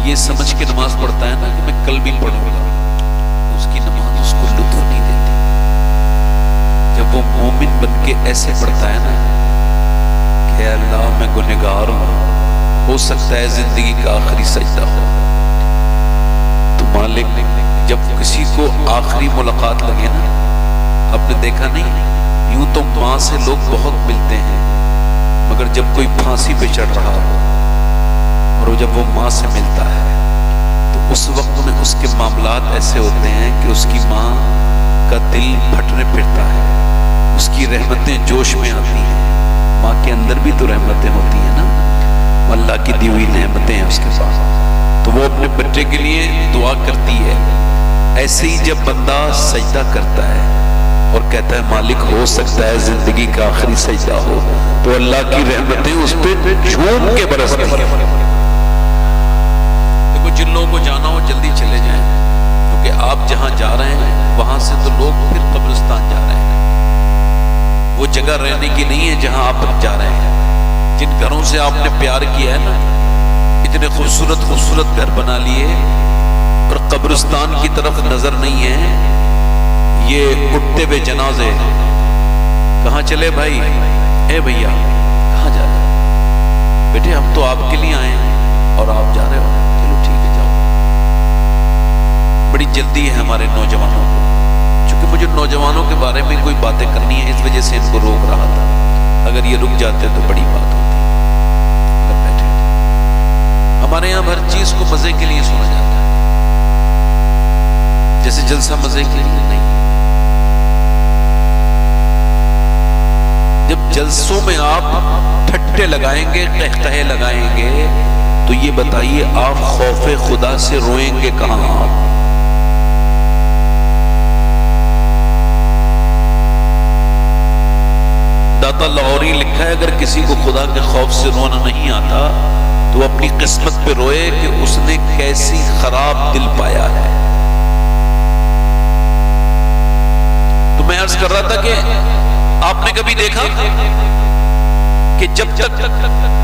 یہ سمجھ کے نماز پڑھتا ہے نا کہ میں کل بھی پڑھوں گا، اس کی نماز اس کو لطف نہیں دیتی۔ جب وہ مومن بن کے ایسے پڑھتا ہے نا کہ اے اللہ میں گنہگار ہوں، ہو سکتا ہے زندگی کا آخری سجدہ ہو، تو مالک جب کسی کو آخری ملاقات لگے نا، آپ نے دیکھا نہیں، یوں تو ماں سے لوگ بہت ملتے ہیں، مگر جب کوئی پھانسی پہ چڑھ رہا ہو اور جب وہ ماں سے ملتا ہے تو اس وقت میں اس کے معاملات ایسے ہوتے ہیں کہ اس کی ماں کا دل پھٹنے پھرتا ہے، اس کی رحمتیں جوش میں آتی ہیں۔ ماں کے اندر بھی تو رحمتیں ہوتی ہیں نا، اللہ کی دی ہوئی نعمتیں ہیں اس کے پاس، تو وہ اپنے بچے کے لیے دعا کرتی ہے۔ ایسے ہی جب بندہ سجدہ کرتا ہے اور کہتا ہے مالک ہو سکتا ہے زندگی کا آخری سجدہ ہو، تو اللہ کی رحمتیں اس پہ جھوم کے برستی ہیں۔ دیکھو جن لوگوں کو جانا ہو جلدی چلے جائیں، کیونکہ آپ جہاں جا رہے ہیں وہاں سے تو لوگ پھر قبرستان جا رہے ہیں، وہ جگہ رہنے کی نہیں ہے جہاں آپ جا رہے ہیں۔ جن گھروں سے آپ نے پیار کیا ہے نا، اتنے خوبصورت خوبصورت گھر بنا لیے اور قبرستان کی طرف نظر نہیں ہے، یہ اٹھتے ہوئے جنازے، کہاں چلے بھائی؟ اے بھیا کہاں جا رہے ہیں؟ بیٹے ہم تو آپ کے لیے آئے ہیں اور آپ جا رہے ہو، چلو ٹھیک ہے جاؤ۔ بڑی جلدی ہے ہمارے نوجوانوں کو، چونکہ مجھے نوجوانوں کے بارے میں کوئی باتیں کرنی ہے، اس وجہ سے ان کو روک رہا تھا۔ اگر یہ رک جاتے تو بڑی بات ہوتی۔ اگر بیٹھے ہمارے یہاں ہر چیز کو مزے کے لیے سنا جاتا ہے، جیسے جلسہ مزے کے لیے نہیں۔ جب جلسوں میں آپ ٹھٹے لگائیں گے، قہقہے لگائیں گے، تو یہ بتائیے آپ خوف خدا سے روئیں گے کہاں؟ آپ داتا لاہوری لکھا ہے اگر کسی کو خدا کے خوف سے رونا نہیں آتا تو اپنی قسمت پہ روئے کہ اس نے کیسی خراب دل پایا ہے۔ تو میں عرض کر رہا تھا کہ آپ نے کبھی دیکھا کہ جب تک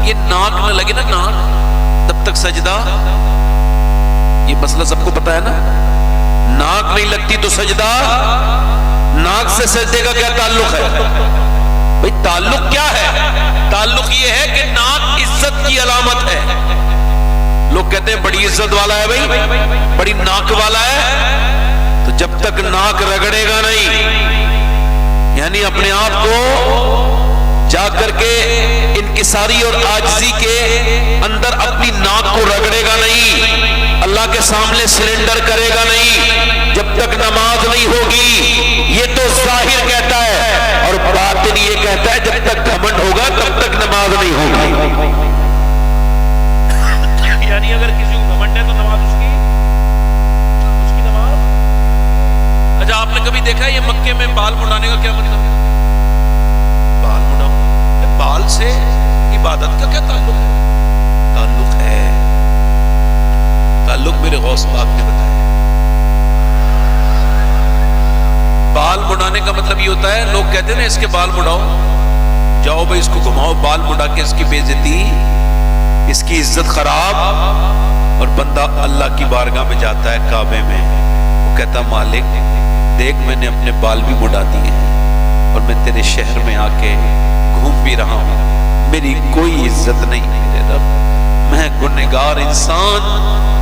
یہ ناک نہ لگے نا، ناک تب تک سجدہ، یہ مسئلہ سب کو پتا ہے نا، ناک نہیں لگتی تو سجدہ، ناک سے سجدے کا کیا تعلق ہے؟ بھئی تعلق کیا ہے؟ تعلق یہ ہے کہ ناک عزت کی علامت ہے۔ لوگ کہتے ہیں بڑی عزت والا ہے بھئی، بڑی ناک والا ہے، تو جب تک ناک رگڑے گا نہیں، یعنی اپنے آپ کو جا کر کے انکساری اور عاجزی کے اندر اپنی ناک کو رگڑے گا نہیں، اللہ کے سامنے سرنڈر کرے گا نہیں، جب تک نماز نہیں ہوگی۔ یہ تو ظاہر کہتا ہے اور باطن یہ کہتا ہے جب تک گھمنڈ ہوگا تب تک نماز نہیں ہوگی۔ یعنی اگر کسی کو گھمنڈ ہے تو نماز اس کی نماز۔ اچھا آپ نے کبھی دیکھا یہ مکے میں بال مڈانے کا کیا مطلب ہے؟ بال مڈاؤ، بال سے عبادت کا کیا تعلق ہے؟ تعلق ہے، تعلق میرے غوث پاک نے بتایا۔ بال مڈانے کا مطلب یہ ہوتا ہے، لوگ کہتے ہیں نا اس کے بال مڈاؤ، جاؤ بھائی اس کو گھماؤ، بال مڈا کے اس کی بے عزتی، اس کی عزت خراب، اور بندہ اللہ کی بارگاہ میں جاتا ہے کعبے میں، وہ کہتا مالک دیکھ میں نے اپنے بال بھی مڈا دیے ہیں اور میں تیرے شہر میں آ کے گھوم بھی رہا ہوں، میری کوئی عزت نہیں میرے رب، میں گنہگار انسان،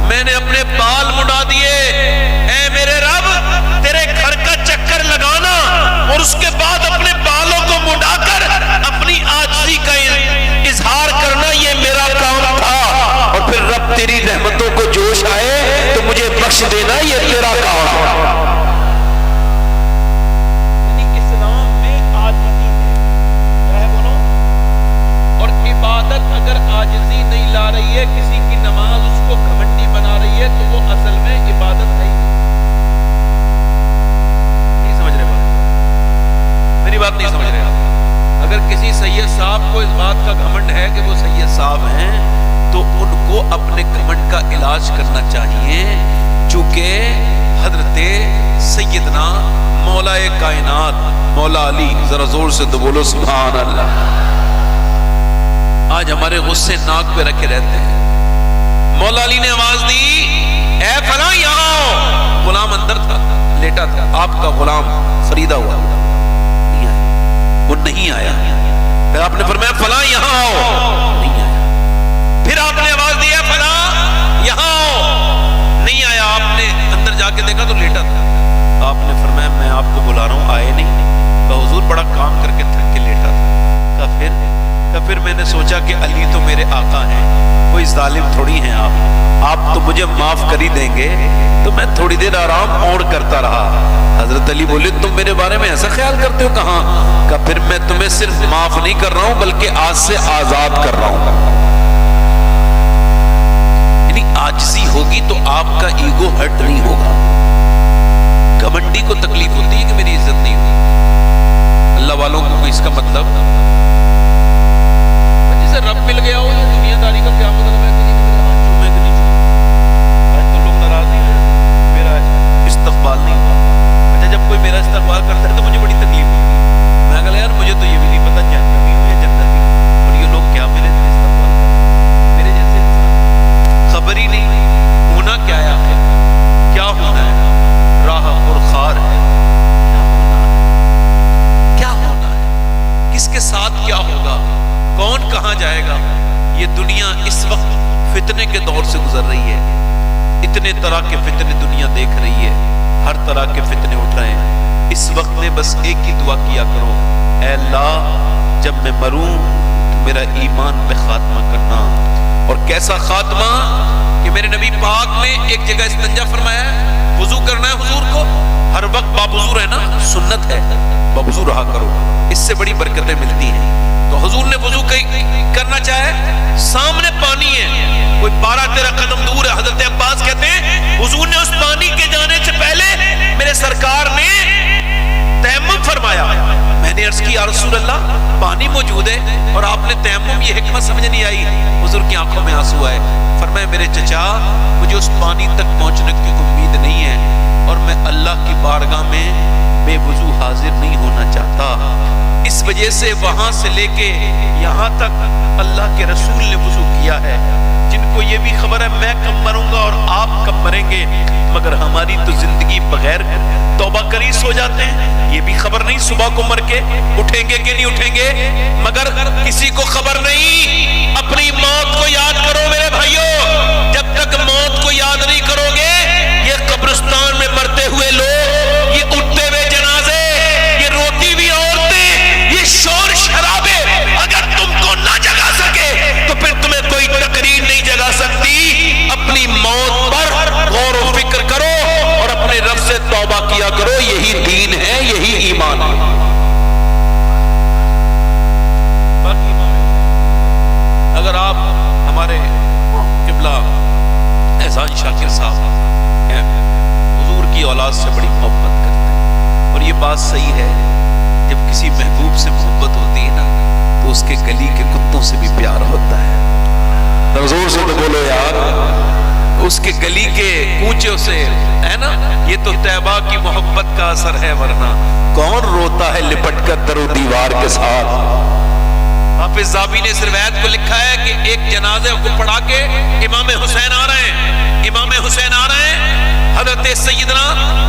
میں نے اپنے بال مڈا دیے، اے میرے رب تیرے گھر کا چکر لگانا اور اس کے بعد اپنے بالوں کو مڈا کر اپنی عاجزی کا اظہار کرنا یہ میرا کام تھا، اور پھر رب تیری رحمتوں کو جوش آئے تو مجھے بخش دینا، یہ تیرا کام تھا۔ یعنی اسلام میں عاجزی ہے، کیا ہے بولو؟ اور عبادت اگر عاجزی نہیں لا رہی ہے، کسی کی نماز اس کو گھمنڈی بنا رہی ہے تو وہ اصل میں عبادت ہے ہی نہیں۔ سمجھ رہے بات؟ میری بات نہیں سمجھ رہے آپ؟ اگر کسی سید صاحب کو اس بات کا گھمنڈ ہے کہ وہ سید صاحب ہیں تو ان کو اپنے گھمنڈ کا علاج کرنا چاہیے، چونکہ حضرت سیدنا مولا کائنات مولا علی، ذرا زور سے تو بولو سبحان اللہ، آج ہمارے غصے ناک پہ رکھے رہتے ہیں، مولا علی نے آواز دی اے فلاں یہاں آؤ. غلام اندر تھا لیٹا تھا, آپ کا غلام خریدا ہوا نہیں آیا, وہ نہیں آیا. پھر آپ نے فرمایا فلاں یہاں آؤ, نہیں آیا. پھر آپ نے آواز دی ہے فلاں یہاں آؤ, نہیں آیا. آپ نے اندر جا کے دیکھا تو لیٹا تھا. آپ نے فرمایا میں آپ کو بلا رہا ہوں, آئے نہیں. کہا حضور بڑا کام کر کے تھک کے لیٹا تھا. کہا پھر میں نے سوچا کہ علی تو میرے آقا ہیں, کوئی ظالم تھوڑی ہیں آپ تو مجھے معاف کر ہی دیں گے. تو میں تھوڑی دیر آرام اور کرتا رہا. حضرت علی بولے تم میرے بارے میں ایسا خیال کرتے ہو؟ کہاں. کہا پھر میں تمہیں صرف معاف نہیں کر رہا ہوں بلکہ آج سے آزاد کر رہا ہوں. یعنی عاجزی ہوگی تو آپ کا ایگو ہرٹ نہیں ہوگا. گھمنڈی کو تکلیف ہوتی ہے کہ میری عزت نہیں ہوئی. اللہ والوں کو اس کا مطلب جسے رب مل گیا ہو یا دنیا داری کا کیا مطلب ہے کہ ہاتھ چومے کہ نہیں چومے. آج تو لوگ ناراض نہیں ہوئے میرا استقبال نہیں ہوا. اچھا جب کوئی میرا استقبال کرتا ہے تو مجھے بڑی تکلیف ہوتی ہے. میں کہا یار مجھے تو یہ بھی نہیں پتا جنتی ہوں یا جنتی ہوں, اور یہ لوگ کیا میرے استقبال کرتے میرے جیسے انسان. خبر ہی نہیں ہونا کیا ہے, آخر کیا ہونا ہے. راہ پرخار ہے, کیا ہونا ہے, کس کے ساتھ کیا ہوگا, کون کہاں جائے گا. یہ دنیا اس وقت فتنے کے دور سے گزر رہی ہے. اتنے طرح کے فتنے دنیا دیکھ رہی ہے, ہر طرح کے فتنے اٹھ رہے ہیں. اس وقت میں بس ایک ہی دعا کیا کرو, اے اللہ جب میں مروں تو میرا ایمان پہ خاتمہ کرنا. اور کیسا خاتمہ کہ میرے نبی پاک نے ایک جگہ استنجا فرمایا ہے, وضو کرنا ہے حضور کو, ہر وقت بابوضو رہنا سنت ہے, بابوضو رہا کرو, اس سے بڑی برکتیں ملتی ہیں. تو حضور نے وضو کرنا چاہے, سامنے پانی ہے, کوئی 12-13 قدم دور ہے. حضرت عباس کہتے ہیں حضور نے اس پانی کے جانے سے پہلے میرے سرکار نے تیمم فرمایا. میں نے عرض کی یا رسول اللہ پانی موجود ہے اور آپ نے تیمم, یہ حکمت سمجھ نہیں آئی. حضور کی آنکھوں میں آنسو آئے. فرمایا میرے چچا مجھے اس پانی تک پہنچنے کی امید نہیں ہے, اور میں اللہ کی بارگاہ میں بے وضو حاضر نہیں ہونا چاہتا. اس وجہ سے وہاں سے لے کے یہاں تک اللہ کے رسول نے وضو کیا ہے. جن کو یہ بھی خبر ہے میں کب مروں گا اور آپ کب مریں گے, مگر ہماری تو زندگی بغیر توبہ کریس ہو جاتے ہیں. یہ بھی خبر نہیں صبح کو مر کے اٹھیں گے کہ نہیں اٹھیں گے, مگر کسی کو خبر نہیں. اپنی موت کو یاد کرو میرے بھائیوں, جب تک موت کو یاد نہیں کرو گے یہ قبرستان میں مرتے ہوئے لوگ, یہ اٹھتے ہوئے جنازے, یہ روتی ہوئی عورتیں, یہ شور شرابے اگر تم کو نہ جگا سکے تو پھر تمہیں کوئی تقریر نہیں جگا سکتی. اپنی موت پر غور و فکر کرو اور اپنے رب سے توبہ کیا کرو. یہی دین ہے, یہی ایمان ہے. اگر آپ ہمارے قبلہ احسان شاکر صاحب حضور کی اولاد سے بڑی محبت کرتے ہیں, اور یہ بات صحیح ہے, جب کسی محبوب سے محبت ہوتی ہے نا تو اس کے گلی کے کتوں سے بھی پیار ہوتا ہے. حضور سے تو بولو یار, اس کے گلی کے کوچوں سے ہے نا, یہ تو طیبہ کی محبت کا اثر ہے, ورنہ کون روتا ہے لپٹ کر در و دیوار کے ساتھ. حافظ ذابی نے اس روایت کو لکھا ہے کہ ایک جنازے کو پڑھا کے امام حسین آ رہے ہیں, امام حسین آ رہے ہیں, حضرت سیدنا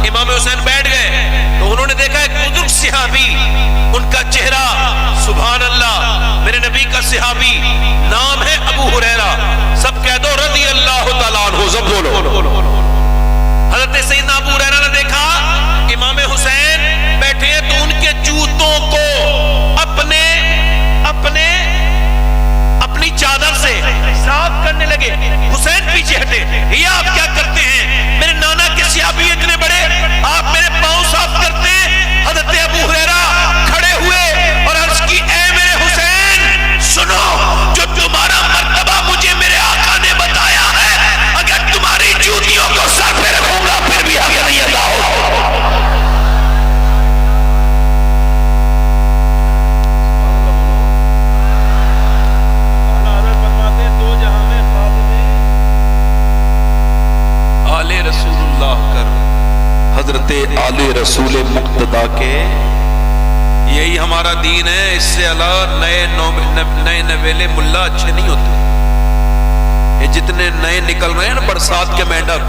امام حسین بیٹھ گئے تو انہوں نے دیکھا ایک بزرگ صحابی, ان کا چہرہ سبحان اللہ, میرے نبی کا صحابی, نام ہے ابو ہریرہ, سب کہہ دو رضی اللہ تعالیٰ عنہ, سب بولو. حضرت سیدنا ابو ہریرہ نے دیکھا امام حسین بیٹھے ہیں تو ان کے جوتوں کو اپنی چادر سے صاف کرنے لگے. حسین پیچھے ہٹے, یہ آپ کیا کرتے ہیں, میرے نانا کے صحابی اتنے بڑے, آپ میرے پاؤں صاف کرتے ہیں. حضرت ابو ہریرہ کھڑے ہوئے اور عرض کی اے میرے حسین سنو, جو تمہارا مرتبہ مجھے میرے آقا نے بتایا ہے, اگر تمہاری جوتیوں کو سر پہ رکھوں گا پھر بھی آگے نہیں اللہ. حضرت آل رسول مقتدی کے, یہی ہمارا دین ہے. اس سے علاوہ نئے نویلے ملا اچھے نہیں ہوتے. یہ جتنے نئے نکل رہے ہیں نا برسات کے مینڈک،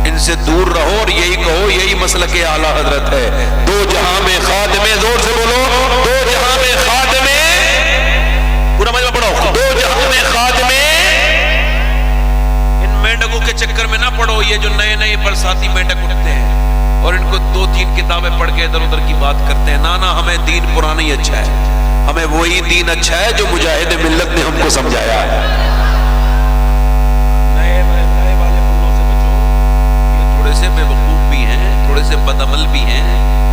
ان سے دور رہو اور یہی کہو یہی مسلک اعلیٰ حضرت ہے۔ دو جہاں میں خادمے، زور سے بولو، دو جہاں میں خادمے، پورا مجمع پڑھو، دو جہاں میں خادمے۔ ان مینڈکوں کے چکر میں نہ پڑھو، یہ جو نئے نئے برساتی مینڈک اٹھتے ہیں اور ان کو دو تین کتابیں پڑھ کے ادھر ادھر کی بات کرتے ہیں۔ نانا ہمیں دین پرانا ہی اچھا ہے، ہمیں وہی دین اچھا ہے جو مجاہد ملت نے ہم کو سمجھایا ہے۔ نئے والے ملوں سے بچو، یہ تھوڑے سے بے وقوف بھی ہیں، تھوڑے سے بدعمل بھی ہیں،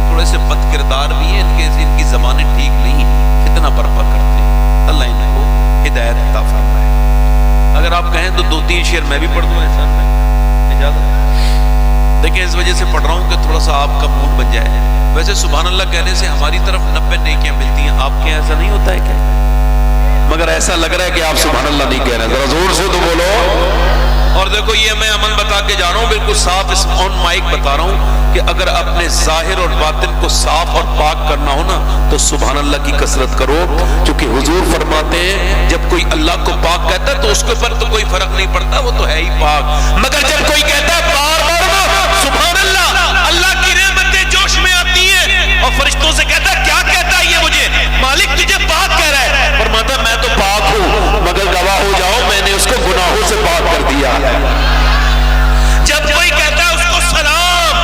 تھوڑے سے بد کردار بھی ہیں، ان کی زبانیں ٹھیک نہیں ہیں، فتنہ برپا کرتے ہیں۔ اللہ ان کو ہدایت عطا فرمائے۔ اگر آپ کہیں تو دو تین شعر میں بھی پڑھ دوں احسان میں، اجازت؟ دیکھیں اس وجہ سے پڑھ رہا ہوں کہ تھوڑا سا آپ کا موڈ بن جائے۔ ویسے سبحان اللہ کہنے سے ہماری طرف 90 نیکیاں ملتی ہیں، آپ کے ایسا نہیں ہوتا ہے کیا؟ مگر ایسا لگ رہا ہے کہ آپ سبحان اللہ نہیں کہہ رہے، ذرا زور سے تو بولو۔ اور دیکھو یہ میں عمل بتا کے جا رہا ہوں، بالکل صاف اس آن مائک بتا رہا ہوں کہ اگر اپنے ظاہر اور باطن کو صاف اور پاک کرنا ہو نا تو سبحان اللہ کی کثرت کرو، کیونکہ حضور فرماتے ہیں جب کوئی اللہ کو پاک کہتا ہے تو اس کے اوپر تو کوئی فرق نہیں پڑتا، وہ تو ہے ہی پاک۔ مگر جب کوئی کہتا ہے بار بار سبحان اللہ، اللہ کی نعمتیں جوش میں آتی ہیں اور فرشتوں سے کہتا ہے کیا کہتا ہے یہ مجھے؟ مالک تجھے پاک کہہ رہا ہے۔ فرماتا ہے میں تو پاک ہوں مگر گواہ ہو جاؤ میں نے اس کو گناہوں سے پاک کر دیا۔ جب کوئی کہتا ہے اس کو سلام،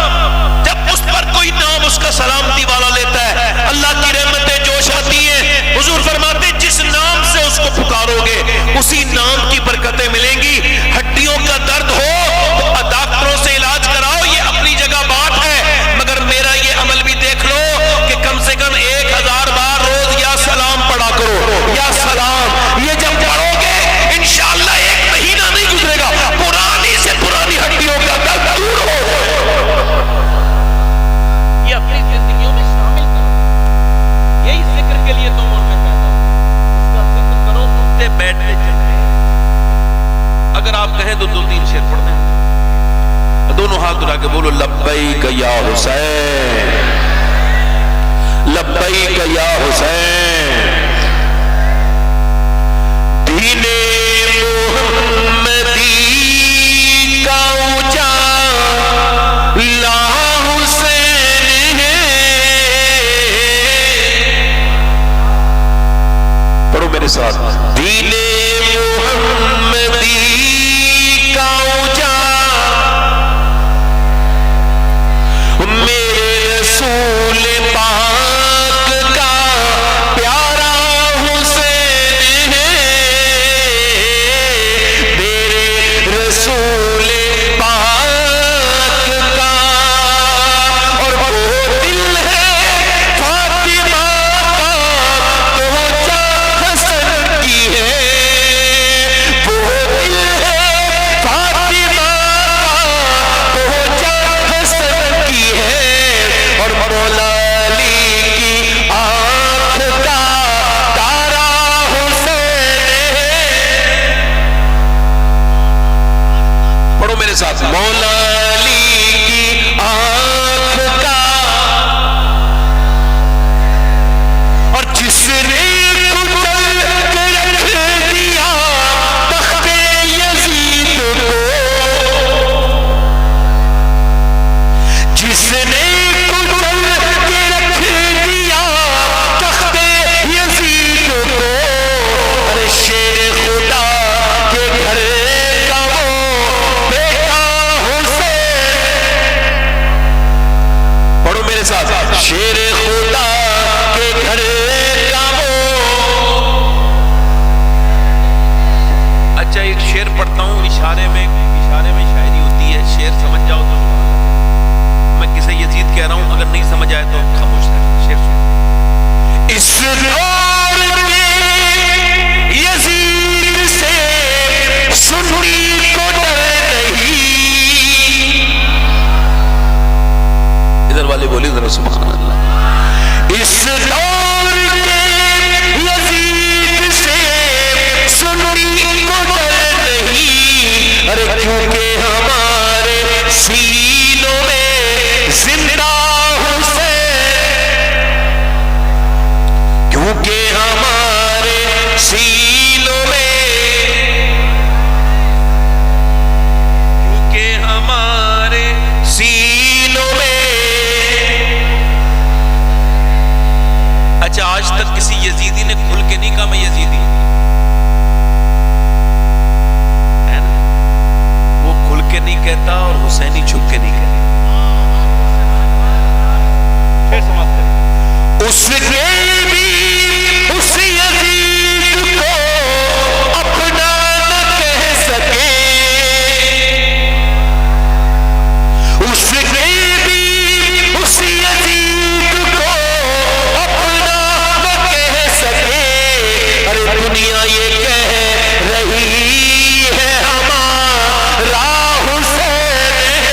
جب اس پر کوئی نام اس کا سلامتی والا لیتا ہے اللہ کی رحمتیں جوش آتی ہیں۔ حضور فرماتے ہیں جس نام سے اس کو پکارو گے اسی نام کی برکتیں ملیں گی۔ ہڈیوں کا درد ہو تو ڈاکٹروں سے علاج کراؤ، یہ اپنی جگہ بات ہے، مگر میرا یہ عمل بھی دیکھ لو کہ کم سے کم 1000 بار روز یا سلام پڑھا کرو، یا سلام۔ یہ جب پڑھو گے انشاءاللہ 1 مہینہ نہیں گزرے گا، پرانی سے پرانی ہڈیوں کا درد دور ہو جائے۔ یہ اپنی زندگیوں میں شامل کرو، یہی ذکر کے لیے تو میں کہتا ہوں، اس کا ذکر کرو اٹھتے بیٹھتے چلتے۔ اگر آپ کہیں تو 2-3 شعر پڑھ دیں، دونوں ہاتھ اٹھا کے بولو لبیک یا حسین، لبیک یا حسین، دین محمدی کا اجالا حسین ہے۔ پڑھو میرے ساتھ، دین محمدی کا میرے رسول پاک کا پیارا حسین ہے، میرے رسول پاک کا، اور وہ دل ہے فاطمہ کا تو جان حسن کی ہے، وہ دل ہے فاطمہ کا تو جان حسن کی ہے، اور مولا علی کی آنکھ کا تارا حسین ہے۔ پڑھو میرے ساتھ، مولا علی کی آنکھ کا، اور جس نے کچل کے رکھ دیا تخت یزید کو، جس نے شیر خدا کے گھر کا وہ بیٹا حسین حسینی چھپ کے نہیں کہے. اس کے بھی اس یزید کو اپنا نہ کہہ سکے, اس کے بھی اس یزید کو اپنا نہ کہہ سکے. ارے دنیا یہ کہہ رہی ہے ہمارا حسین,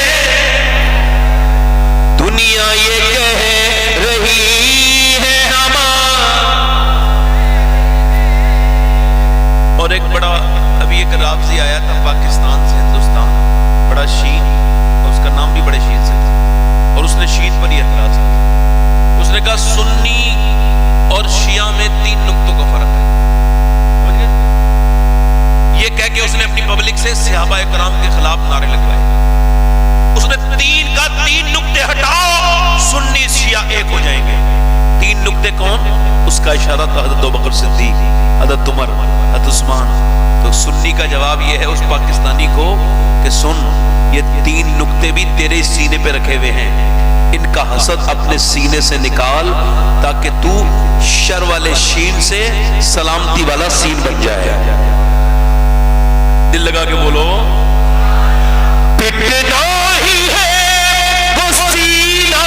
دنیا یہ کہہ رہی ہے ہمارا. اور ایک بڑا ابھی ایک لفظ آیا تھا پاکستان سے ہندوستان, بڑا شین, اور اس کا نام بھی بڑے شین سے تھا, اور اس نے شین پر ہی اعتراض کیا. اس نے کہا سنی اور شیعہ میں 3 نقطوں کا فرق ہے. یہ کہہ کے اس نے اپنی پبلک سے صحابہ کرام کے خلاف نعرے لگوائے. اس نے 3 نقطے ہٹاؤ, سنی شیعہ ایک ہو جائیں گے. 3 نقطے کون؟ اس کا اشارہ تھا حضرت ابوبکر صدیق, حضرت عمر, حضرت عثمان. تو سنی کا جواب یہ ہے اس پاکستانی کو کہ سن, یہ 3 نقطے بھی تیرے سینے پہ رکھے ہوئے ہیں, ان کا حسد اپنے سینے سے نکال تاکہ تو شر والے شین سے سلامتی والا سین بن جائے. دل لگا کے بولو. پٹنا ہی ہے وہ سینہ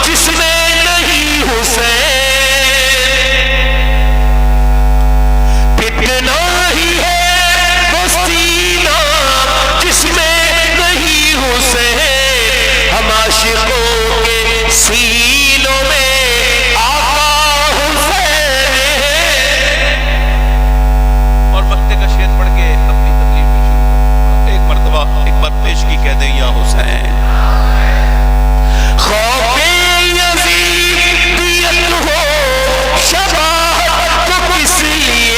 جس میں نہیں حسین, پٹنا ہی ہے وہ سینہ جس میں نہیں حسین. ہم عاشقوں کے سینوں میں آقا حسین. اور مکتے کا شعر پڑھ کے اپنی تقریر میں شروع کروں. ایک مرتبہ ایک بار پیش کی کہہ دیں یا حسین. خوف یزیدیت ہو شباہت کو کس لیے,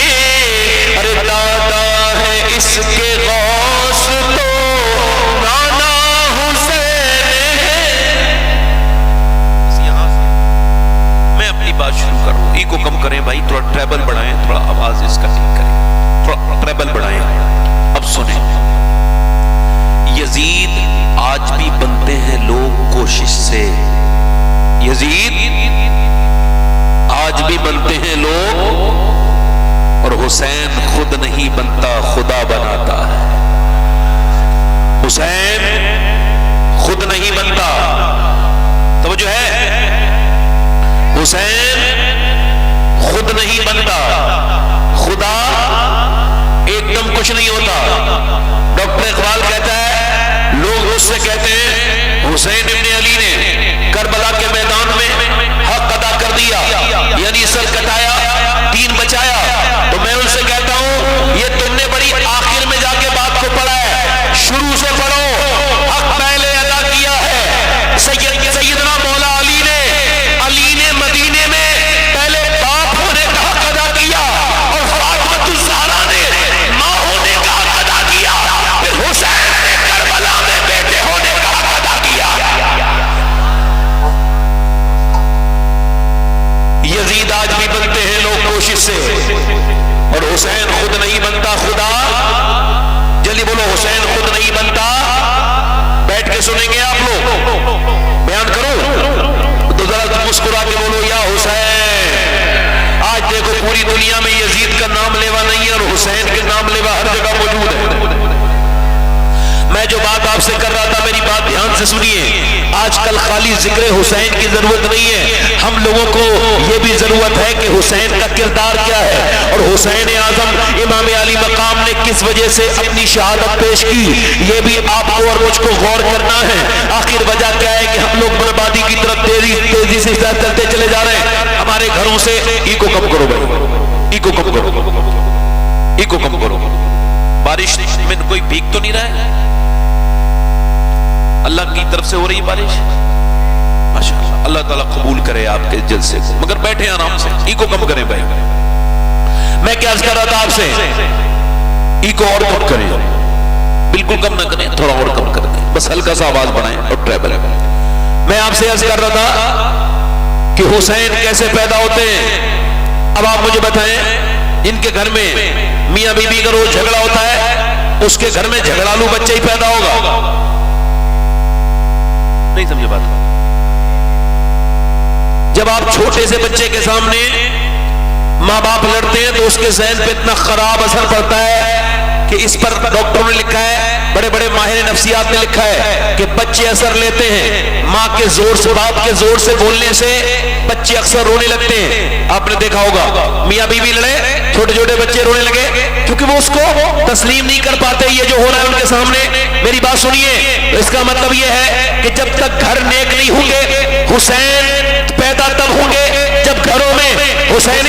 ارے دادا ہے اس کے غوث تو نانا حسین. یہاں سے میں اپنی بات شروع کروں. ایکو کم کریں بھائی, تھوڑا ٹریبل بڑھائیں, تھوڑا آواز اس کا ٹھیک کریں, تھوڑا ٹریبل بڑھائیں. اب سنیں, یزید آج بھی بنتے ہیں لوگ کوشش سے. یزید آج بھی بنتے ہیں لوگ, اور حسین خود نہیں بنتا خدا بناتا ہے. حسین خود نہیں بنتا, توجہ ہے, حسین خود نہیں بنتا, خدا ایک دم کچھ نہیں ہوتا. ڈاکٹر اقبال کہتا ہے لوگ اس سے کہتے ہیں حسین ابن علی نے کربلا کے میدان میں حق ادا کر دیا, یعنی سر کٹایا, دین بچایا. تو میں ان سے کہتا ہوں یہ تم نے بڑی آخر میں جا کے بات کو پڑھا ہے, شروع سے پڑھو. حق پہلے ادا کیا ہے. سیدنا مولا علی نے مدینے میں پہلے باپ ہونے کا حق ادا کیا, اور فاطمہ الزہرا نے ماں ہونے کا حق ادا کیا, پھر حسین نے کربلا میں بیٹے ہونے کا حق ادا کیا. یزید آج بھی بنتے ہیں لوگ کوشش سے, اور حسین خود نہیں بنتا خدا. جلدی بولو, حسین خود نہیں بنتا. بیٹھ کے سنیں گے آپ لوگ, بیان کرو تو ذرا مسکرا کے بولو یا حسین. آج دیکھو پوری دنیا میں یزید کا نام لیوا نہیں ہے, اور حسین کے نام لیوا ہر جگہ موجود ہے. میں جو بات آپ سے کر رہا تھا میری بات دھیان سے سنیے. آج کل خالی ذکر حسین کی ضرورت نہیں ہے, ہم لوگوں کو یہ بھی ضرورت ہے کہ حسین کا کردار کیا ہے, اور حسین اعظم امام علی مقام نے کس وجہ سے اپنی شہادت پیش کی, یہ بھی آپ کو اور مجھ کو غور کرنا ہے. آخر وجہ کیا ہے کہ ہم لوگ بربادی کی طرف تیزی سے چلتے چلے جا رہے ہیں. ہمارے گھروں سے ایکو کم کرو بھائی, ایکو کم کرو, ایکو کم کرو. بارش میں کوئی بھیگ تو نہیں رہا ہے؟ اللہ کی طرف سے ہو رہی بارش, ماشاءاللہ. اللہ تعالیٰ قبول کرے آپ کے جلسے کو, مگر بیٹھے آرام سے, ایکو کم کریں بھائی. میں کیا عرض کر رہا تھا آپ سے, ایکو اور کم کریں, بالکل کم نہ کریں, تھوڑا اور کم کر دیں, بس ہلکا سا آواز بڑھائیں اور ٹریبل. میں آپ سے عرض کر رہا تھا کہ حسین کیسے پیدا ہوتے ہیں. اب آپ مجھے بتائیں, ان کے گھر میں میاں بیوی کا روز جھگڑا ہوتا ہے, اس کے گھر میں جھگڑالو بچہ ہی پیدا ہوگا. نہیں سمجھے بات کو؟ جب آپ چھوٹے سے بچے کے سامنے ماں باپ لڑتے ہیں تو اس کے ذہن پہ اتنا خراب اثر پڑتا ہے کہ اس پر ڈاکٹروں نے لکھا ہے، بڑے بڑے ماہر نفسیات نے لکھا ہے کہ بچے اثر لیتے ہیں ماں کے زور سے، باپ کے زور سے بولنے سے بچے اکثر رونے لگتے ہیں۔ آپ نے دیکھا ہوگا میاں بیوی لڑے، چھوٹے چھوٹے بچے رونے لگے کیونکہ وہ اس کو تسلیم نہیں کر پاتے یہ جو ہو رہا ہے ان کے سامنے۔ میری بات سنیے، اس کا مطلب یہ ہے کہ جب تک گھر نیک نہیں ہوں گے، حسین پیدا تب ہوں گے جب گھروں میں حسین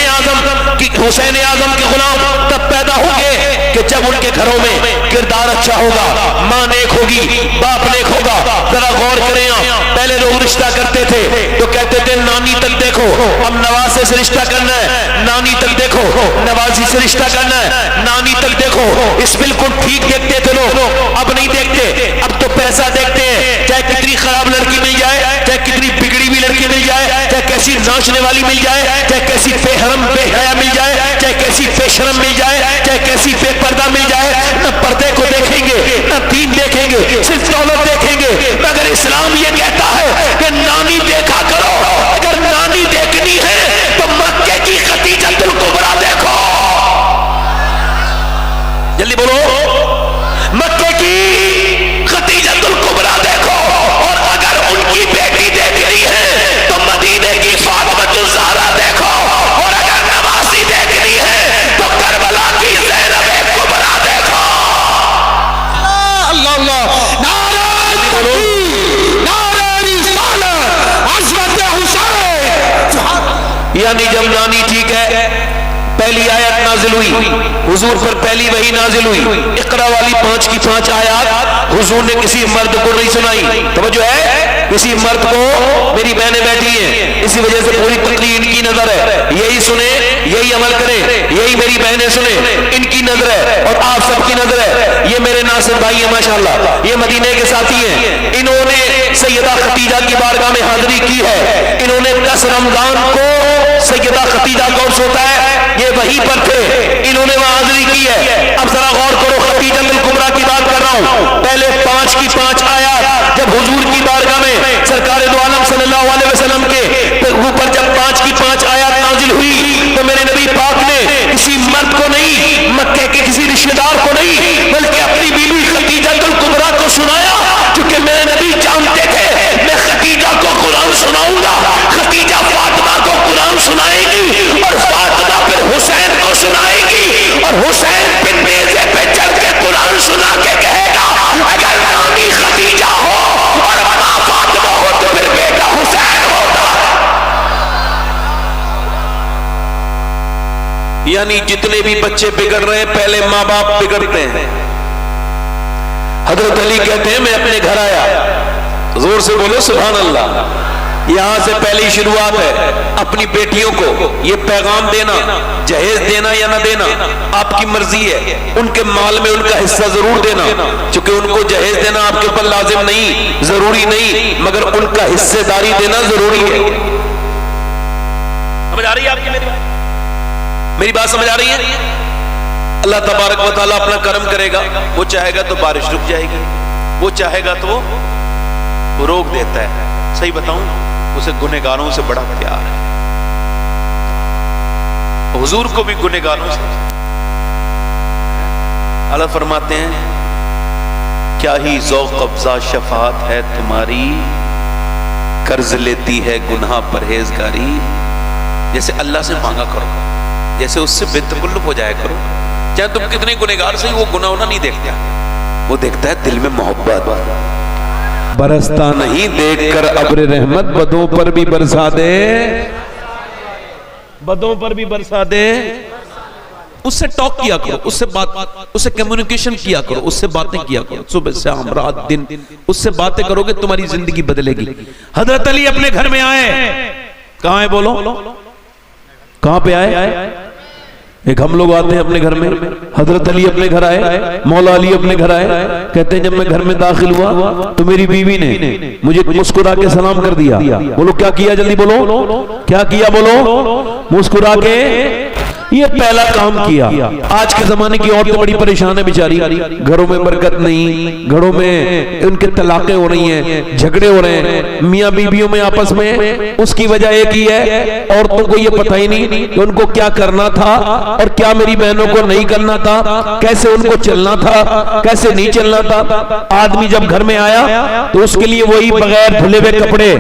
اعظم کے غلام تب پیدا ہوں گے کہ جب ان کے گھروں میں کردار اچھا ہوگا، ماں نیک ہوگی، باپ نیک ہوگا۔ ذرا غور کریں، پہلے لوگ رشتہ کرتے تھے تو کہتے تھے نانی تک دیکھو، اب نواسے سے رشتہ کرنا ہے، نانی تک دیکھو، نوازی سے رشتہ کرنا ہے، نانی تک دیکھو۔ اس بالکل ٹھیک دیکھتے تھے لوگ، اب نہیں دیکھتے، اب تو پیسہ دیکھتے ہیں، چاہے کتنی خراب لڑکی مل جائے، چاہے کتنی بگڑی ہوئی لڑکی مل جائے، چاہے کیسی ناچنے والی مل جائے، چاہے کیسی بے حرم بے حیا مل جائے، چاہے کیسی بے شرم مل جائے، چاہے کیسی بے پردہ مل جائے، نہ پردے کو دیکھیں گے، نہ دین دیکھیں گے، صرف دولت دیکھیں گے۔ مگر اسلام یہ کہتا ہے کہ نانی دیکھا کرو، اگر نانی دیکھنی ہے تو مکے کی خدیجہ الکبریٰ دیکھو۔ جلدی بولو، مکے کی خدیجہ الکبریٰ دیکھو، اور اگر ان کی بیٹی دیکھ رہی ہے تو مدینے کی فاطمہ الزہرا دیکھو، اور اگر نواسی دیکھ رہی ہے تو کربلا کی زینب کبریٰ دیکھو۔ اللہ اللہ، نعرہ تکبیر، نعرہ رسالت، عظمت حسین۔ یعنی جب نانی ٹھیک ہے، پہلی آیت نازل ہوئی، حضور پر پہلی وحی نازل ہوئی، اقرا والی 5 کی 5 آیات حضور نے کسی مرد کو نہیں سنائی۔ توجہ ہے، کسی مرد کو، میری بہنیں بیٹھی ہیں اسی وجہ سے پوری پتلی ان کی نظر ہے، یہی سنے، یہی عمل کرے، یہی میری بہنیں سنے، ان کی نظر ہے اور آپ سب کی نظر ہے۔ یہ میرے ناصر بھائی ہیں ماشاءاللہ، یہ مدینے کے ساتھی ہیں، انہوں نے سیدہ خدیجہ کی بارگاہ میں حاضری کی ہے، انہوں نے 10 رمضان کو سیدہ خدیجہ کا عرس ہوتا ہے، یہ وہیں پر تھے، انہوں نے وہاں حاضری کی ہے۔ اب ذرا غور کرو، خدیجہ الکبریٰ کی بات کر رہا ہوں، پہلے 5 کی 5 آیات جب حضور کی بارگاہ میں سرکار دو عالم صلی اللہ علیہ وسلم کے اوپر جب 5 کی 5 آیات نازل ہوئی تو میرے نبی پاک نے کسی مرد کو نہیں، مکے کے کسی رشتہ دار کو نہیں، بلکہ اپنی بیوی خدیجہ الکبریٰ کو سنایا، کیونکہ میرے نبی جانتے تھے میں خدیجہ کو قرآن سناؤں گا، خدیجہ فاطمہ کو قرآن سنائے گی، اور فاطمہ پھر حسین کو سنائے گی، اور حسین پھر میزے پہ چڑھ کے قرآن سنا کے کہے گا اگر نانی خدیجہ ہو اور ماں فاطمہ ہو تو پھر بیٹا حسین ہوتا۔ یعنی جتنے بھی بچے بگڑ رہے ہیں پہلے ماں باپ بگڑتے ہیں۔ حضرت علی کہتے ہیں میں اپنے گھر آیا، زور سے بولو سبحان اللہ، یہاں سے پہلی شروعات ہے، اپنی بیٹیوں کو یہ پیغام دینا، جہیز دینا یا نہ دینا آپ کی مرضی ہے، ان کے مال میں ان کا حصہ ضرور دینا، چونکہ ان کو جہیز دینا آپ کے اوپر لازم نہیں، ضروری نہیں، مگر ان کا حصے داری دینا ضروری ہے۔ سمجھ آ رہی ہے آپ کی میری بات سمجھ آ رہی ہے؟ اللہ تبارک و تعالیٰ اپنا کرم کرے گا، وہ چاہے گا تو بارش رک جائے گی، وہ چاہے گا تو وہ روک دیتا ہے۔ صحیح بتاؤں، اسے گنہگاروں سے بڑا پیار ہے، حضور کو بھی گنہگاروں سے۔ اللہ فرماتے ہیں کیا ہی ذوق افزا شفاعت ہے تمہاری، قرض لیتی ہے گناہ پرہیزگاری۔ جیسے اللہ سے مانگا کرو، جیسے اس سے بے تکلف ہو جایا کرو، چاہے تم کتنے گنہگار سے، وہ گناہ ہونا نہیں دیکھتا، وہ دیکھتا ہے دل میں محبت۔ برستا نہیں دیکھ کر ابر رحمت، بدوں پر بھی برسا دے، بدوں پر بھی برسا دے۔ اس سے ٹاک کیا کرو، اس سے بات، اس سے کمیونیکیشن کیا کرو، اس سے باتیں کیا کرو، صبح شام رات دن اس سے باتیں کرو گے تمہاری زندگی بدلے گی۔ حضرت علی اپنے گھر میں آئے، کہاں ہے بولو، کہاں پہ آئے؟ ایک ہم لوگ آتے ہیں اپنے گھر میں، حضرت علی اپنے گھر آئے، مولا علی اپنے گھر آئے، کہتے ہیں جب میں گھر میں داخل ہوا تو میری بیوی نے مجھے مسکرا کے سلام کر دیا۔ بولو کیا کیا، جلدی بولو کیا کیا، بولو مسکرا کے۔ یہ پہلا کام کیا. آج کے زمانے کی عورتیں بڑی پریشان ہیں بیچاری, گھروں میں برکت نہیں, گھروں میں ان کے طلاقیں ہو رہی ہیں, جھگڑے ہو رہے ہیں میاں بیویوں میں آپس میں. اس کی وجہ ایک ہی ہے, عورتوں کو یہ پتہ ہی نہیں کہ ان کو کیا کرنا تھا اور کیا میری بہنوں کو نہیں کرنا تھا, کیسے ان کو چلنا تھا کیسے نہیں چلنا تھا. آدمی جب گھر میں آیا تو اس کے لیے وہی بغیر دھلے ہوئے کپڑے,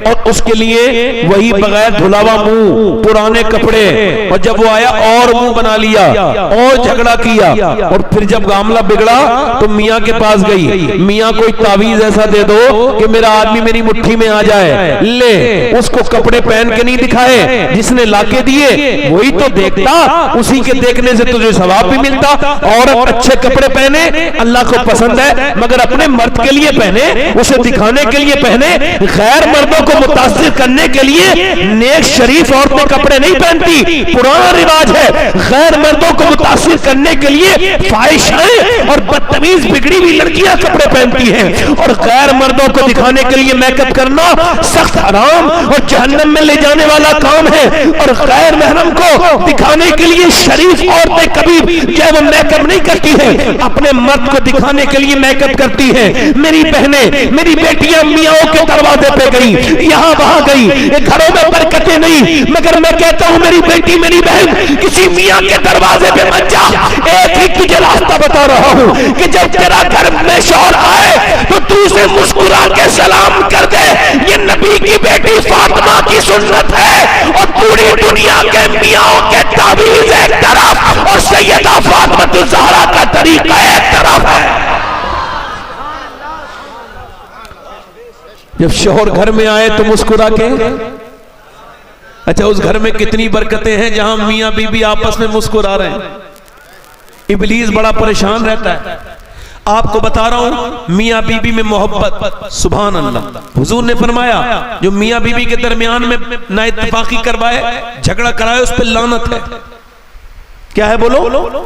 اور اس کے لیے وہی بغیر دھلا ہوا منہ, پرانے کپڑے, اور جب وہ آیا اور منہ بنا لیا اور جھگڑا کیا. اور پھر جب معاملہ بگڑا تو میاں کے پاس گئی, میاں کوئی تعویذ ایسا دے دو کہ میرا آدمی میری مٹھی میں آ جائے. لے, اس کو کپڑے پہن کے نہیں دکھائے, جس نے لا کے دیے وہی تو دیکھتا, اسی کے دیکھنے سے تجھے ثواب بھی ملتا. عورت اچھے کپڑے پہنے اللہ کو پسند ہے, مگر اپنے مرد کے لیے پہنے, اسے دکھانے کے لیے پہنے. غیر مردوں کو متاثر کرنے کے لیے نیک شریف عورتیں کپڑے نہیں پہنتی. پرانا رواج ہے, غیر مردوں کو متاثر کرنے کے لیے فاحشائیں اور بدتمیز بگڑی ہوئی لڑکیاں کپڑے پہنتی ہیں, اور غیر مردوں کو دکھانے کے لیے میک اپ کرنا سخت حرام اور جہنم میں لے جانے والا کام ہے. اور غیر محرم کو دکھانے کے لیے شریف عورتیں کبھی جو ہے وہ میک اپ نہیں کرتی ہیں, اپنے مرد کو دکھانے کے لیے میک اپ کرتی ہیں. میری بہنیں, میری بیٹیاں میاں کے دروازے پہ گئی, یہاں وہاں گئی, گھروں میں برکتیں نہیں, مگر میں کہتا ہوں میری بیٹی میری بہن کسی میاں کے دروازے پہ مت جا. ایک ہی تجھے راستہ بتا رہا ہوں کہ جب تیرا گھر میں شوہر آئے تو تو اسے مسکرا کے سلام کر دے. یہ نبی کی بیٹی فاطمہ کی سنت ہے, اور پوری دنیا کے میاں کے تعویذ ایک طرف اور سیدہ فاطمہ الزہرا کا طریقہ ایک طرف ہے. جب شوہر گھر میں آئے تو مسکرا کے. اچھا, اس گھر میں کتنی برکتیں ہیں جہاں میاں بی بی آپس میں مسکرا رہے ہیں. ابلیس بڑا پریشان رہتا ہے. آپ کو بتا رہا ہوں میاں بی بی میں محبت, سبحان اللہ. حضور نے فرمایا جو میاں بی بی کے درمیان میں نا اتفاقی کروائے, جھگڑا کرائے, اس پہ لعنت ہے. کیا ہے بولو؟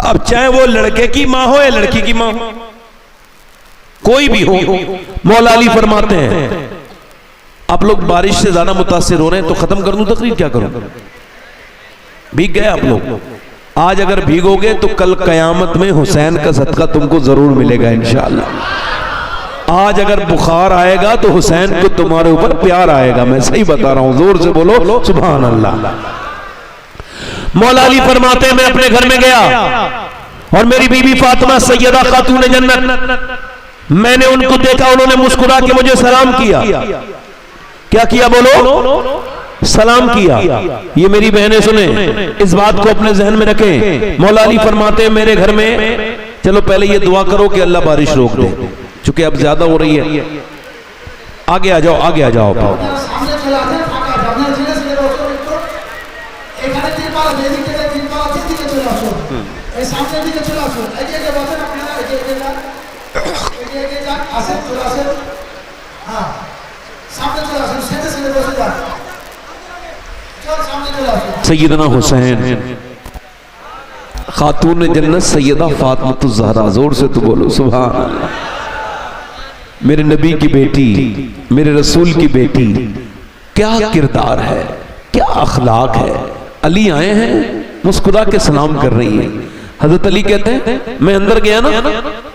اب چاہے وہ لڑکے کی ماں ہو یا لڑکی کی ماں ہو, کوئی بھی ہو. مولا علی فرماتے ہیں آپ لوگ بارش سے زیادہ متاثر ہو رہے ہیں تو ختم کر دوں تقریر, کیا کروں؟ بھیگ گئے آپ لوگ. آج اگر بھیگو گے تو کل قیامت میں حسین کا صدقہ تم کو ضرور ملے گا انشاءاللہ. آج اگر بخار آئے گا تو حسین کو تمہارے اوپر پیار آئے گا. میں صحیح بتا رہا ہوں, زور سے بولو سبحان اللہ. مولا علی فرماتے ہیں میں اپنے گھر میں گیا اور میری بیوی فاطمہ سیدہ خاتون جنت, میں نے ان کو دیکھا, انہوں نے مسکرا کے مجھے سلام کیا. کیا کیا بولو؟ سلام کیا. یہ میری بہنیں سنیں, اس بات کو اپنے ذہن میں رکھیں. مولا علی فرماتے ہیں میرے گھر میں, چلو پہلے یہ دعا کرو کہ اللہ بارش روک دے, چونکہ اب زیادہ ہو رہی ہے. آگے آ جاؤ, آگے آ جاؤ. سیدنا حسین خاتون جنت سیدہ فاطمہ الزہرا, زور سے تو بولو سبحان اللہ. میرے نبی کی بیٹی, میرے رسول کی بیٹی, کیا کردار ہے, کیا اخلاق ہے. علی آئے ہیں, مسکرا کے سلام کر رہی ہیں. حضرت علی کہتے ہیں میں اندر گیا نا,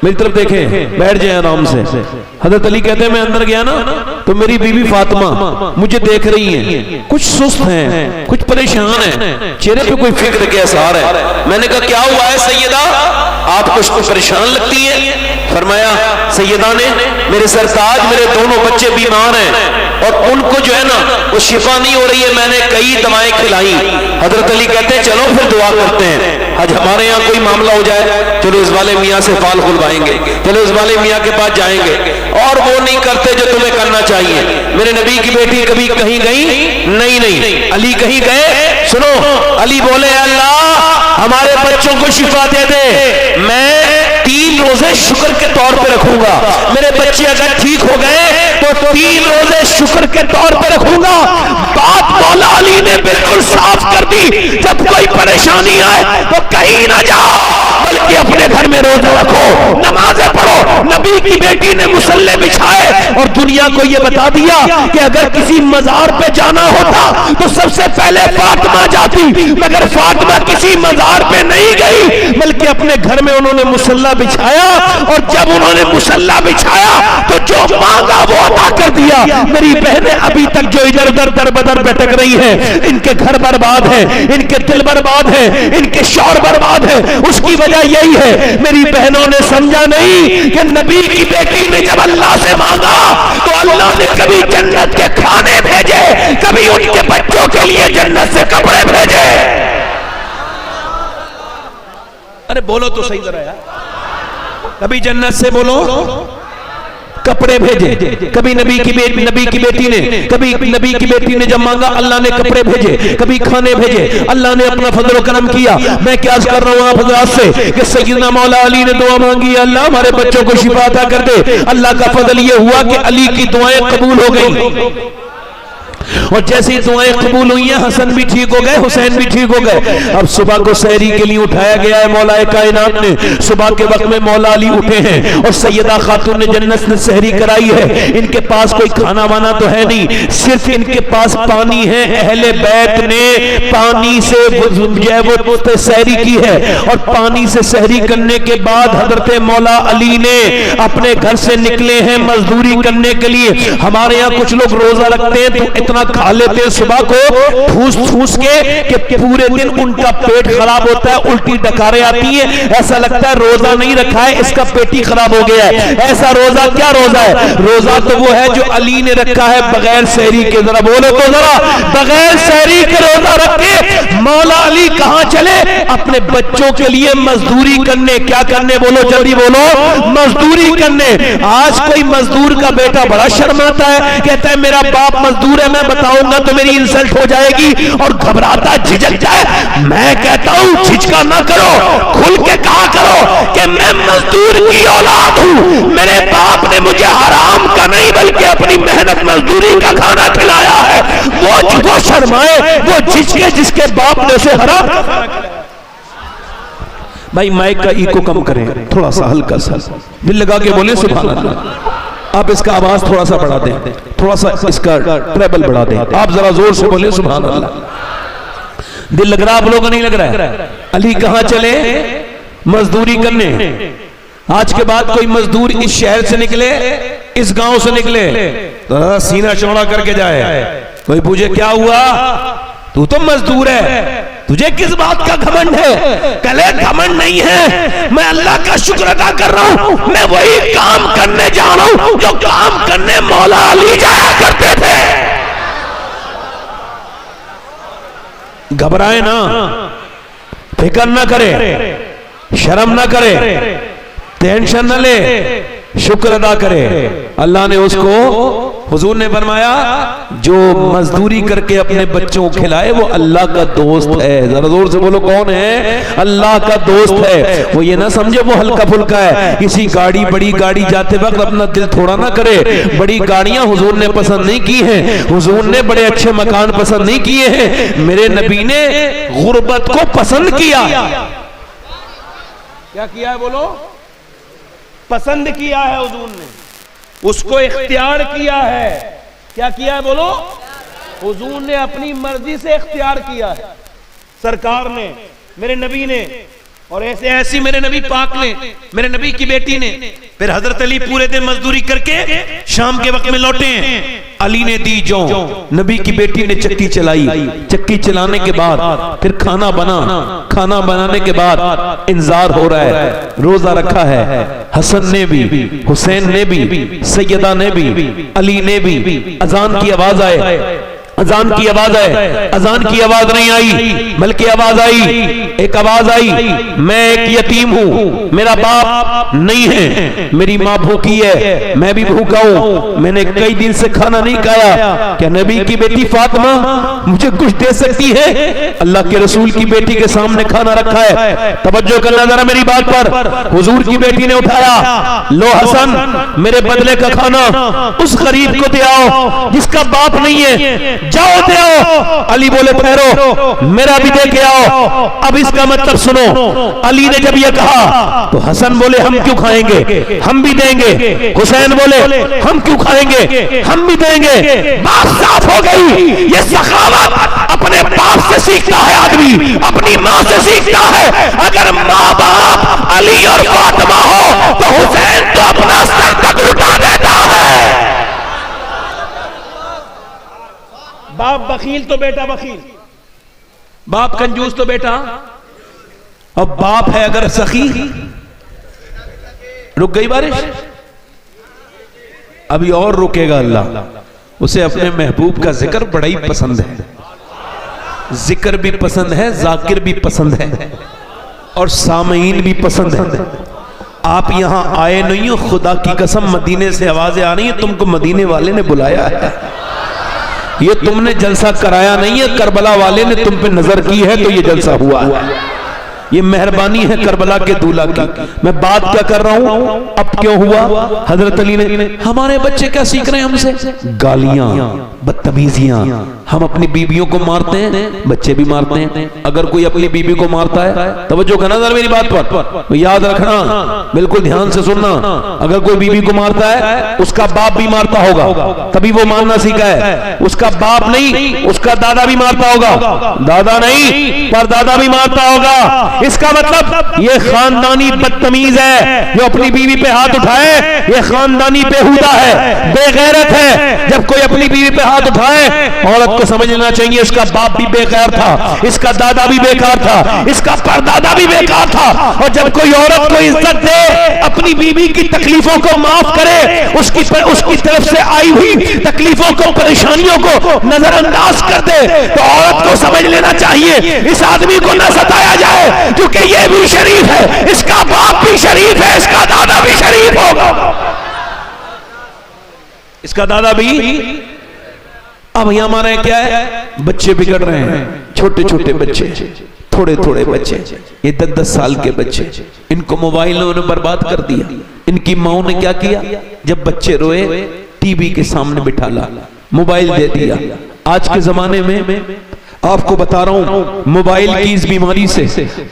میری طرف دیکھیں, بیٹھ جائیں آرام سے. حضرت علی کہتے ہیں میں اندر گیا نا تو میری بیوی فاطمہ مجھے دیکھ رہی ہیں, کچھ سست ہیں, کچھ پریشان ہیں, چہرے پہ کوئی فکر کے اثار ہے. میں نے کہا کیا ہوا ہے سیدہ, آپ کچھ پریشان لگتی ہیں. فرمایا سیدہ نے, میرے سرتاج میرے دونوں بچے بیمار ہیں اور ان کو جو ہے نا وہ شفا نہیں ہو رہی ہے, میں نے کئی دوائیں کھلائی. حضرت علی کہتے ہیں چلو پھر دعا کرتے ہیں, آج ہمارے یہاں کوئی معاملہ ہو جائے, چلو اس والے میاں سے فال کھلوائیں گے, چلو اس والے میاں کے پاس جائیں گے. اور وہ نہیں کرتے جو تمہیں کرنا چاہیے. میرے نبی کی بیٹی کبھی کہیں گئی نہیں. علی کہیں گئے, سنو علی بولے اللہ ہمارے بچوں کو شفا دے دے, میں 3 روزے شکر کے طور پہ رکھوں گا. میرے بچے اگر ٹھیک ہو گئے تو تو 3 روزے شکر کے طور پر رکھوں گا. بات مولا علی نے بالکل صاف کر دی, جب کوئی پریشانی آئے تو کہیں نہ جاؤ بلکہ اپنے گھر میں روزہ رکھو, نمازیں پڑھو. نبی کی بیٹی نے مصلے بچھائے اور دنیا کو یہ بتا دیا کہ اگر کسی مزار پہ جانا ہوتا تو سب سے پہلے فاطمہ جاتی, مگر فاطمہ کسی مزار پہ نہیں گئی بلکہ اپنے گھر میں انہوں نے مصلی بچھایا, اور جب انہوں نے مصلی بچھایا تو جو مانگا وہ عطا کر دیا. میری بہنیں ابھی تک جو ادھر ادھر در بدر بھٹک رہی ہیں, ان کے گھر برباد ہیں, ان کے دل برباد ہیں, ان کے شوہر برباد ہیں, اس کی وجہ یہی ہے میری بہنوں نے سمجھا نہیں کہ نبی کی بیٹی نے جب اللہ سے مانگا تو اللہ نے کبھی جنت کے کھانے بھیجے, کبھی ان کے بچوں کے لیے جنت سے کپڑے بھیجے. ارے بولو تو صحیح ذرا یار, کبھی جنت سے بولو کپڑے بھیجے. کبھی نبی کی بیٹی نے, کبھی نبی کی بیٹی نے جب مانگا اللہ نے کپڑے بھیجے, کبھی کھانے بھیجے. اللہ نے اپنا فضل و کرم کیا. میں کیا عرض کر رہا ہوں آپ حضرات سے کہ سیدنا مولا علی نے دعا مانگی, اللہ ہمارے بچوں کو شفا عطا کر دے. اللہ کا فضل یہ ہوا کہ علی کی دعائیں قبول ہو گئی, اور جیسی دعائیں قبول ہوئی ہیں حسن بھی ٹھیک ہو گئے, حسین بھی ٹھیک ہو گئے. اب صبح کو سحری کے لیے اٹھایا گیا ہے مولا کائنات نے. صبح کے وقت میں مولا علی اٹھے ہیں اور سیدہ خاتون نے جنت نے سحری کرائی ہے. ان کے پاس کوئی کھانا وانا تو ہے نہیں, صرف ان کے پاس پانی ہے. اہل بیت نے پانی سے جو ہے وہ سحری کی ہے, اور پانی سے سحری کرنے کے بعد حضرت مولا علی نے اپنے گھر سے نکلے ہیں مزدوری کرنے کے لیے. ہمارے یہاں کچھ لوگ روزہ رکھتے ہیں تو اتنا کھا لیتے ہیں صبح کو ٹھوس ٹھوس کے کہ پورے دن ان کا پیٹ خراب ہوتا ہے, الٹی ڈکاریں آتی ہیں, ایسا لگتا ہے روزہ نہیں رکھا ہے, اس کا پیٹ ہی خراب ہو گیا ہے. ایسا روزہ کیا روزہ ہے؟ روزہ تو وہ ہے جو علی نے رکھا ہے بغیر سحری کے. ذرا بولو تو ذرا, بغیر سحری کے روزہ رکھ کے مولا علی کہاں چلے؟ اپنے بچوں کے لیے مزدوری کرنے. کیا کرنے؟ بولو جلدی بولو, مزدوری کرنے. آج کوئی مزدور کا بیٹا بڑا شرماتا ہے, کہتا ہے میرا باپ مزدور ہے, میں بتاؤں گا تو میری انسلٹ ہو جائے گی, اور گھبراتا جھجک جائے. میں کہتا ہوں جھجکا نہ کرو, کھل کے کہا کرو کہ میں مزدور کی اولاد ہوں, میرے باپ نے مجھے حرام کا نہیں بلکہ اپنی محنت مزدوری کا کھانا کھلایا ہے. وہ شرمائے, وہ جھجکے جس کے باپ نے اسے حرام کا کھانا کھلایا. بھائی مائک کا ایکو کم کریں, تھوڑا سا ہلکا سا دل لگا کے بولیں سبحان اللہ. آپ اس کا آواز تھوڑا سا بڑھا دیں, تھوڑا سا اس کا ٹریبل بڑھا دیں. آپ ذرا زور سے بولیں سبحان اللہ. دل لگ رہا آپ لوگوں کو نہیں لگ رہا ہے؟ علی کہاں چلے؟ مزدوری کرنے. آج کے بعد کوئی مزدور اس شہر سے نکلے, اس گاؤں سے نکلے, سینہ چوڑا کر کے جائے, کوئی پوچھے کیا ہوا, تو مزدور ہے, تجھے کس بات کا گھمنڈ ہے؟ کہلے گھمنڈ نہیں ہے, میں اللہ کا شکر ادا کر رہا ہوں, میں وہی کام کرنے جا رہا ہوں جو کام کرنے مولا علی جایا کرتے تھے. گھبرائے نہ, فکر نہ کرے, شرم نہ کرے, ٹینشن نہ لے, شکر ادا کرے. اللہ نے اس کو, حضور نے فرمایا جو مزدوری کر کے اپنے بچوں کو کھلائے وہ اللہ کا دوست ہے. ذرا زور سے بولو کون ہے؟ اللہ کا دوست ہے. وہ یہ نہ سمجھے وہ ہلکا پھلکا ہے. کسی گاڑی, بڑی گاڑی جاتے وقت اپنا دل تھوڑا نہ کرے. بڑی گاڑیاں حضور نے پسند نہیں کی ہیں, حضور نے بڑے اچھے مکان پسند نہیں کیے ہیں. میرے نبی نے غربت کو پسند کیا. کیا کیا ہے بولو؟ پسند کیا ہے حضور نے, اس کو اختیار کیا ہے. کیا کیا ہے بولو؟ حضور نے اپنی مرضی سے اختیار کیا ہے. سرکار نے, میرے نبی نے, اور ایسے ایسی میرے نبی پاک نے, میرے نبی کی بیٹی نے. پھر حضرت علی پورے دن مزدوری کر کے شام کے وقت میں لوٹے ہیں. علی نے دی جو, نبی کی بیٹی نے چکی چلائی. چکی چلانے کے بعد پھر کھانا بنا. کھانا بنانے کے بعد انذار ہو رہا ہے, روزہ رکھا ہے. حسن نے بھی, حسین نے بھی, سیدہ نے بھی, علی نے بھی. اذان کی آواز آئے, اذان کی آواز ہے، اذان کی آواز نہیں آئی بلکہ آواز آئی، ایک آواز آئی، میں ایک یتیم ہوں، میرا باپ نہیں ہے، میری ماں بھوکی ہے، میں بھی بھوکا ہوں، میں نے کئی دن سے کھانا نہیں کھایا، کیا نبی کی بیٹی فاطمہ مجھے کچھ دے سکتی ہے؟ اللہ کے رسول کی بیٹی کے سامنے کھانا رکھا ہے، توجہ کرنا ذرا میری بات پر، حضور کی بیٹی نے اٹھایا، لو حسن میرے بدلے کا کھانا اس غریب کو دے آؤ جس کا باپ نہیں ہے، جاؤ دے آؤ۔ علی بولے ٹھہرو، میرا بھی دے کے آؤ۔ اب اس کا مطلب سنو، علی نے جب یہ کہا تو حسن بولے ہم کیوں کھائیں گے، ہم بھی دیں گے، حسین بولے ہم کیوں کھائیں گے، ہم بھی دیں گے۔ بات صاف ہو گئی، یہ سخاوت اپنے باپ سے سیکھتا ہے آدمی، اپنی ماں سے سیکھتا ہے۔ اگر ماں باپ علی اور فاطمہ ہو تو حسین تو اپنا سر تک اٹھا دیتا ہے۔ باپ بخیل تو بیٹا بخیل، باپ کنجوس تو بیٹا، اور باپ ہے اگر سخی، رک گئی بارش، ابھی اور رکے گا اللہ۔ اسے اپنے محبوب کا ذکر بڑا ہی پسند ہے، ذکر بھی پسند ہے، ذاکر بھی پسند ہے، اور سامعین بھی پسند ہے۔ آپ یہاں آئے نہیں ہو، خدا کی قسم مدینے سے آوازیں آ رہی ہیں، تم کو مدینے والے نے بلایا ہے، یہ تم نے جلسہ کرایا نہیں ہے، کربلا والے نے تم پہ نظر کی ہے تو یہ جلسہ ہوا ہے، یہ مہربانی ہے کربلا کے دولہ کی۔ میں بات کیا کر رہا ہوں، اب کیوں ہوا؟ حضرت علی نے، ہمارے بچے کیا سیکھ رہے ہیں ہم سے؟ گالیاں، بدتمیزیاں، ہم اپنی بیویوں کو مارتے ہیں، بچے بھی مارتے ہیں۔ اگر کوئی اپنی بیوی کو مارتا ہے، توجہ کرنا ذرا میری بات پر، یاد رکھنا، بالکل دھیان سے سننا، اگر کوئی بیوی کو مارتا ہے اس کا باپ بھی مارتا ہوگا، تبھی وہ مارنا سیکھا ہے۔ اس کا باپ نہیں، اس کا دادا بھی مارتا ہوگا، دادا نہیں پر دادا بھی مارتا ہوگا۔ اس کا مطلب یہ خاندانی بدتمیز ہے، جو اپنی بیوی پہ ہاتھ اٹھائے یہ خاندانی بےہودہ ہے، بے غیرت ہے۔ جب کوئی اپنی بیوی پہ ہاتھ اٹھائے، عورت کو سمجھ لینا چاہیے اس کا باپ بھی بیکار تھا، اس کا دادا بھی بیکار تھا، اس کا پردادا بھی بیکار تھا۔ اور جب کوئی عورت کو عزت دے، اپنی بیوی کی تکلیفوں کو معاف کرے، اس کی طرف سے آئی ہوئی تکلیفوں کو، پریشانیوں کو نظر انداز کر دے، تو عورت کو سمجھ لینا چاہیے اس آدمی کو نہ ستایا جائے، کیونکہ یہ بھی شریف ہے، اس کا باپ بھی شریف ہے، اس کا دادا بھی شریف ہوگا، اس کا دادا بھی۔ اب یہاں ہمارے کیا ہے، بچے بگڑ رہے ہیں، چھوٹے چھوٹے بچے، تھوڑے تھوڑے بچے، یہ 10 سال کے بچے، ان کو موبائلوں نے برباد کر دیا۔ ان کی ماں نے کیا کیا، جب بچے روئے ٹی وی کے سامنے بٹھا لا، موبائل دے دیا۔ آج کے زمانے میں آپ کو بتا رہا ہوں، موبائل کی اس بیماری سے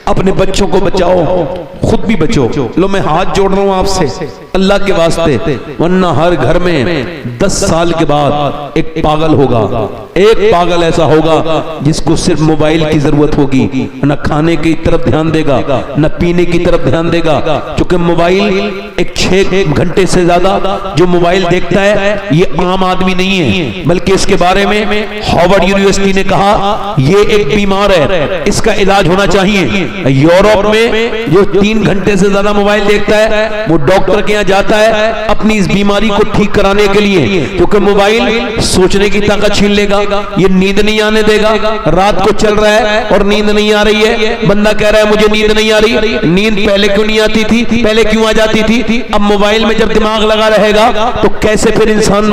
اپنے بچوں کو بچاؤ، خود بھی بچو۔ لو میں ہاتھ جوڑ رہا ہوں آپ سے اللہ کے واسطے، ورنہ ہر گھر میں 10 سال کے بعد ایک پاگل ہوگا، ایک پاگل ایسا ہوگا جس کو صرف موبائل کی ضرورت ہوگی، نہ کھانے کی طرف دھیان دے گا نہ پینے کی طرف دھیان دے گا، چونکہ موبائل ایک 6 گھنٹے سے زیادہ جو موبائل دیکھتا ہے یہ عام آدمی نہیں ہے، بلکہ اس کے بارے میں ہارورڈ یونیورسٹی نے کہا یہ ایک بیمار ہے، اس کا علاج ہونا چاہیے۔ یورپ میں جو 3 گھنٹے سے زیادہ موبائل دیکھتا ہے وہ ڈاکٹر کے یہاں جاتا ہے اپنی اس بیماری کو ٹھیک کرانے کے لیے، کیونکہ موبائل سوچنے کی طاقت چھین لے گا، یہ نیند نہیں آنے دے گا۔ رات کو چل رہا ہے اور نیند نہیں آ رہی ہے، بندہ کہہ رہا ہے مجھے نیند نہیں آ رہی، نیند پہلے کیوں نہیں آتی تھی، پہلے کیوں آ جاتی تھی؟ اب موبائل میں جب دماغ لگا رہے گا تو کیسے پھر انسان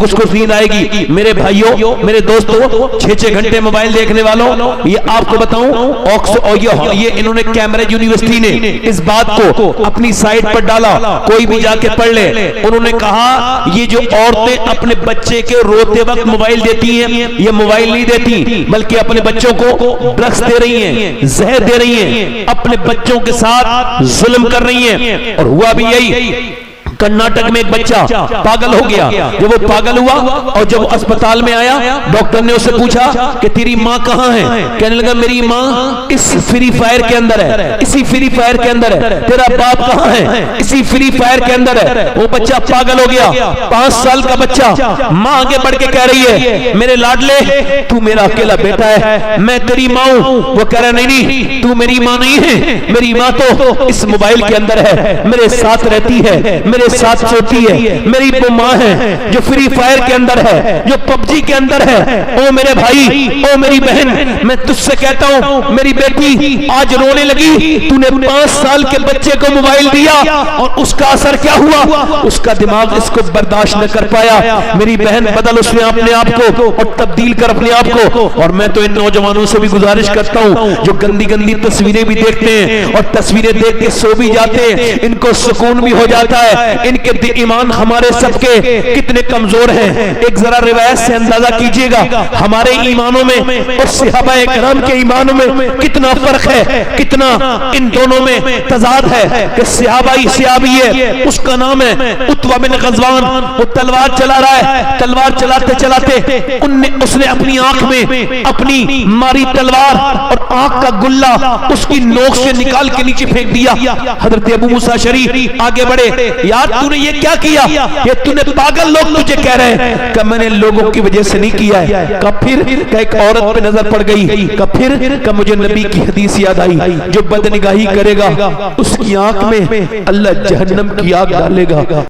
اس کو نیند آئے گی؟ میرے بھائیوں، میرے دوستوں، 6 گھنٹے موبائل دیکھنے والوں، یہ آپ کو بتاؤں، یہ انہوں نے کیمبرج یونیورسٹی نے اس بات کو اپنی سائٹ پر ڈالا، کوئی بھی جا کے پڑھ لے۔ انہوں نے کہا یہ جو عورتیں اپنے بچے کے روتے وقت موبائل دیتی ہیں، یہ موبائل نہیں دیتی بلکہ اپنے بچوں کو ڈرگس دے رہی ہیں، زہر دے رہی ہیں، اپنے بچوں کے ساتھ ظلم کر رہی ہیں۔ اور ہوا بھی یہی، کرناٹک میں ایک بچہ پاگل ہو گیا، جب وہ پاگل ہوا اور جب اسپتال میں آیا ڈاکٹر نے اسے پوچھا کہ تیری ماں کہاں ہے؟ کہنے لگا میری ماں اس فری فائر کے اندر ہے، اسی فری فائر کے اندر ہے۔ تیرا باپ کہاں ہے؟ اسی فری فائر کے اندر ہے۔ وہ بچہ پاگل ہو گیا، 5 سال کا بچہ۔ ماں آگے بڑھ کے کہہ رہی ہے میرے لاڈلے تو میرا اکیلا بیٹا ہے، میں تیری ماں ہوں۔ وہ کہہ رہا نہیں تو میری ماں نہیں ہے، میری ماں تو اس موبائل کے اندر ہے، میرے ساتھ رہتی ہے، میرے میرے ساتھ سوتی ہے، میری وہ ماں ہے جو فری فائر کے اندر ہے، جو پب جی کے اندر ہے۔ او میرے بھائی، او میری بہن، میں تجھ سے کہتا ہوں میری بیٹی آج رونے لگی، تو نے 5 سال کے بچے کو موبائل دیا اور اس کا اثر کیا ہوا؟ اس کا دماغ اس کو برداشت نہ کر پایا۔ میری بہن بدل اس نے اپنے آپ کو اور تبدیل کر اپنے آپ کو۔ اور میں تو ان نوجوانوں سے بھی گزارش کرتا ہوں جو گندی گندی تصویریں بھی دیکھتے ہیں اور تصویریں دیکھ کے سو بھی جاتے ہیں، ان کو سکون بھی ہو جاتا ہے، ان کے ایمان ہمارے سب کے کتنے کمزور ہیں۔ ایک ذرا روایت سے اندازہ کیجئے گا ہمارے ایمانوں میں اور صحابہ کرام کے ایمانوں میں کتنا فرق ہے، کتنا ان دونوں میں تضاد ہے کہ صحابی ہے، اس کا نام ہے عتبہ بن غزوان، وہ تلوار چلا رہا ہے، تلوار چلاتے چلاتے اس نے اپنی آنکھ میں اپنی ماری تلوار اور آنکھ کا گلہ اس کی نوک سے نکال کے نیچے پھینک دیا۔ حضرت ابو موسیٰ شریف آگے بڑھے، یار تو نے یہ کیا کیا؟ یہ تو نے پاگل لوگ تجھے کہہ رہے ہیں کہ میں نے لوگوں کی وجہ سے نہیں کیا ہے۔ کہ پھر کہ ایک عورت پہ نظر پڑ گئی، کہ پھر کہ مجھے نبی کی حدیث یاد آئی، جو بدنگاہی کرے گا اس کی آنکھ میں اللہ جہنم کی آگ ڈالے گا۔